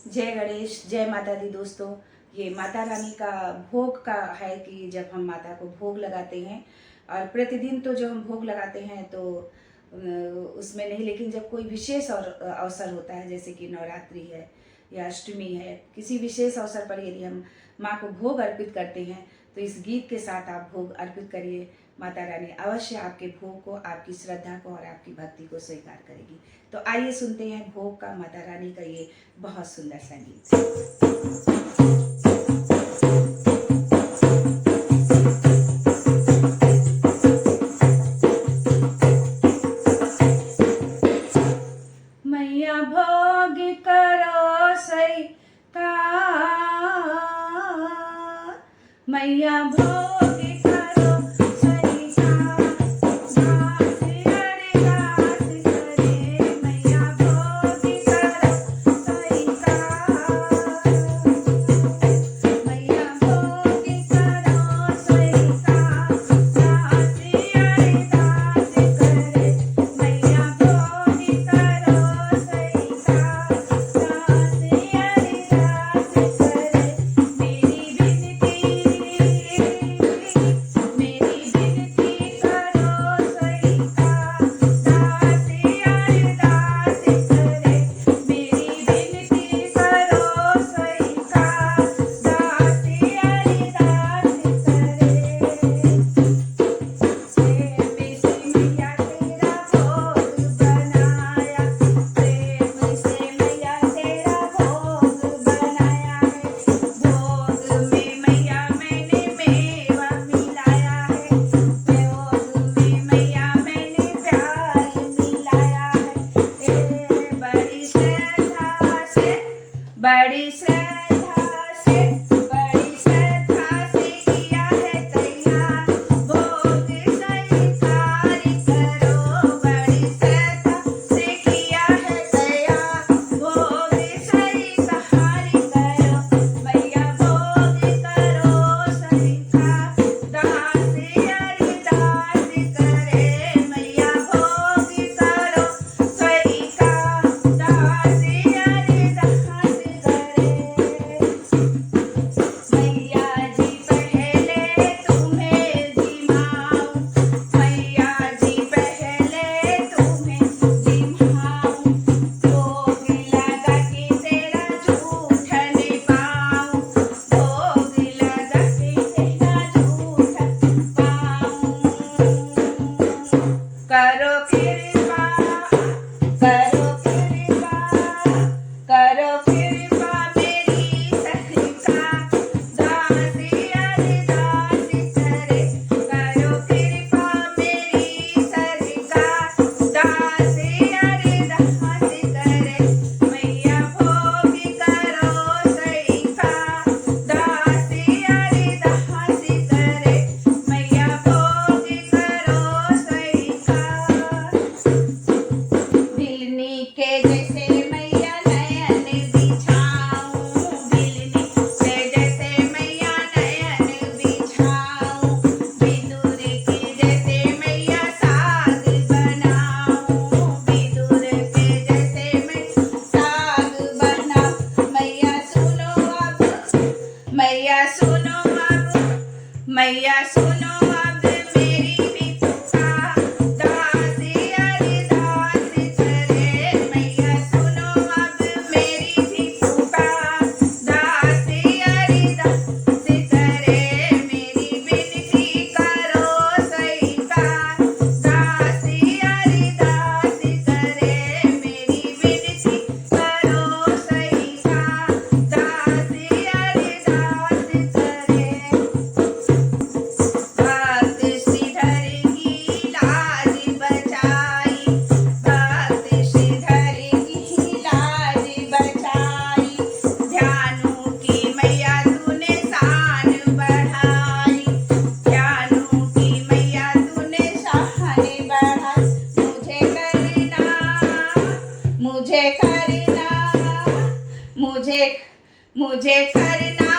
जय गणेश, जय माता दी दोस्तों। ये माता रानी का भोग का है कि जब हम माता को भोग लगाते हैं, और प्रतिदिन तो जो हम भोग लगाते हैं तो उसमें नहीं, लेकिन जब कोई विशेष और अवसर होता है, जैसे कि नवरात्रि है या अष्टमी है, किसी विशेष अवसर पर यदि हम माँ को भोग अर्पित करते हैं तो इस गीत के साथ आप भोग अर्पित करिए। माता रानी अवश्य आपके भोग को, आपकी श्रद्धा को और आपकी भक्ति को स्वीकार करेगी। तो आइए सुनते हैं भोग का माता रानी का ये बहुत सुंदर संगीत। मैया भोग करो सही का, मैया भोग करो सही का, दास अरदास करे, मैया भोग करो सही का, मैया भोग करो सही का, दास अरदास करे, मैया भोग करो सही का, दास अरदास करे। मेरी विनती करो सही का, दास अरदास करे, मेरी विनती करो सही का, दास अरदास करे। प्रेम से मैया तेरा भोग बनाया, प्रेम से मैया तेरा भोग बनाया है, भोग में मैया मैंने मेवा मिलाया है, भोग में मैया मैंने प्यार मिलाया है। बड़ी श्रद्धा से, बड़ी श्रद्धा से, बड़ी श्रद्धा से किया है तैयार, भोग स्वीकार करो, बड़ी श्रद्धा से किया है तैयार, भोग स्वीकार करो, मैया भोग करो सही का, दास अरदास करे, मैया भोग करो सही का, दास अरदास करे। मैया जी पहले तुम्हें जिमाऊं, मैया जी पहले तुम्हें जिमाऊं, भोग लगा के तेरा झूठ नहीं पाऊं, भोग लगा के तेरा झूठ पाऊं। करो कृपा, करो कृपा, करो कृपा मेरी सहिका, दास अरदास करे, करो कृपा मेरी सहिका, दास अरदास करे, मैया भोग करो सही का, दास अरदास करे, मैया भोग करो सही का। बिलनी के जैसे मैया नयन बिछाऊं, बिलनी के जैसे मैया नयन बिछाऊं, विदुर की जैसे मैया साग बनाऊं, विदुर के जैसे मैं साग बनाऊं, मैया सुनो अब, मैया सुनो अब, मैया सुनो अब मेरी भी पुकार, दास अरदास करे, मैया सुनो अब मेरी भी पुकार, दास अरदास करे, मेरी विनती करो सही का, दास अरदास करे, मेरी विनती करो सही का, दास अरदास करे। भक्त श्रीधर की लाज बचाई, भक्त श्रीधर की लाज बचाई, ध्यानु की मैया तूने शान बढ़ाई, ध्यानु की मैया तूने शान बढ़ाई, मुझे करना, मुझे करना, मुझे करना